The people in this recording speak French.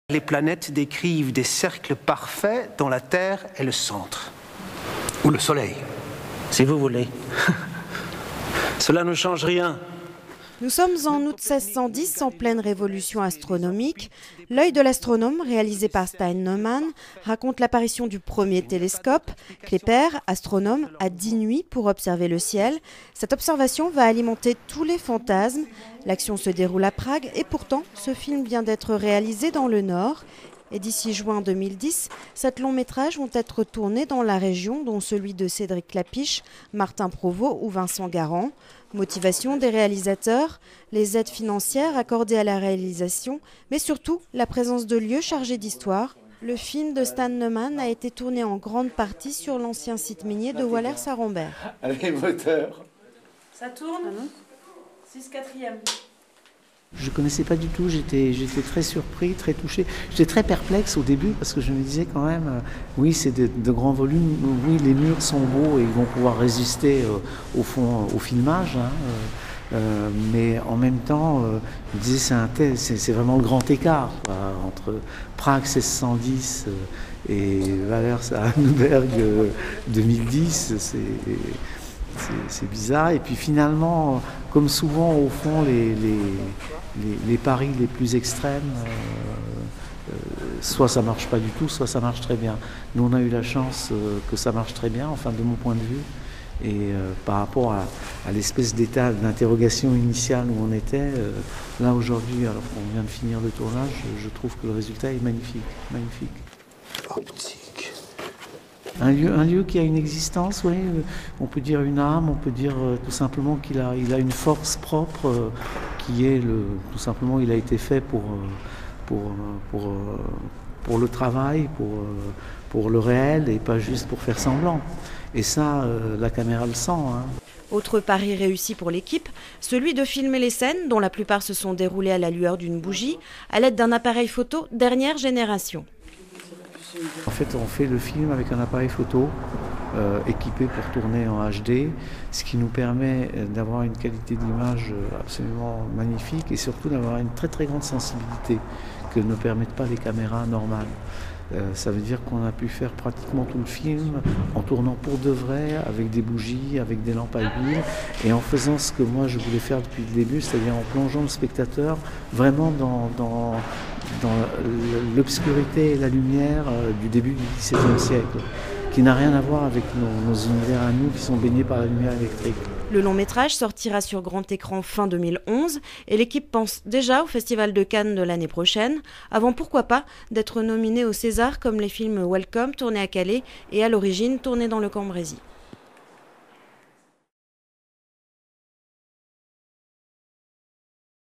Les planètes décrivent des cercles parfaits dont la Terre est le centre. Ou le Soleil, si vous voulez. Cela ne change rien. Nous sommes en août 1610, en pleine révolution astronomique. L'œil de l'astronome, réalisé par Stein Neumann, raconte l'apparition du premier télescope. Klepper, astronome, a 10 nuits pour observer le ciel. Cette observation va alimenter tous les fantasmes. L'action se déroule à Prague et pourtant, ce film vient d'être réalisé dans le Nord. Et d'ici juin 2010, 7 longs métrages vont être tournés dans la région, dont celui de Cédric Klapisch, Martin Provost ou Vincent Garand. Motivation des réalisateurs, les aides financières accordées à la réalisation, mais surtout la présence de lieux chargés d'histoire. Le film de Stein Neumann a été tourné en grande partie sur l'ancien site minier de Wallers-à-Rambert. Allez, moteur. Ça tourne 6/4. Je ne connaissais pas du tout, j'étais très surpris, très touché. J'étais très perplexe au début parce que je me disais quand même, oui c'est de grands volumes, oui les murs sont beaux et ils vont pouvoir résister au fond au filmage. Mais en même temps, je me disais c'est vraiment le grand écart quoi, entre Prague 1610 et Wallers-à-Rambert 2010. C'est bizarre. Et puis finalement, comme souvent au fond, les paris les plus extrêmes, soit ça marche pas du tout, soit ça marche très bien. Nous on a eu la chance que ça marche très bien, enfin de mon point de vue. Et par rapport à l'espèce d'état d'interrogation initiale où on était, là aujourd'hui, alors qu'on vient de finir le tournage, je trouve que le résultat est magnifique, magnifique. Optique. Un lieu qui a une existence, oui. On peut dire une âme, on peut dire tout simplement qu'il a une force propre qui est tout simplement il a été fait pour le travail, pour le réel et pas juste pour faire semblant. Et ça, la caméra le sent. Autre pari réussi pour l'équipe, celui de filmer les scènes, dont la plupart se sont déroulées à la lueur d'une bougie, à l'aide d'un appareil photo dernière génération. En fait, on fait le film avec un appareil photo équipé pour tourner en HD, ce qui nous permet d'avoir une qualité d'image absolument magnifique et surtout d'avoir une très très grande sensibilité que ne permettent pas les caméras normales. Ça veut dire qu'on a pu faire pratiquement tout le film en tournant pour de vrai, avec des bougies, avec des lampes à huile et en faisant ce que moi je voulais faire depuis le début, c'est-à-dire en plongeant le spectateur vraiment dans l'obscurité et la lumière du début du XVIIe siècle, qui n'a rien à voir avec nos univers à nous qui sont baignés par la lumière électrique. Le long métrage sortira sur grand écran fin 2011 et l'équipe pense déjà au Festival de Cannes de l'année prochaine, avant pourquoi pas d'être nominé au César comme les films Welcome tournés à Calais et à l'origine tournés dans le Cambrésis.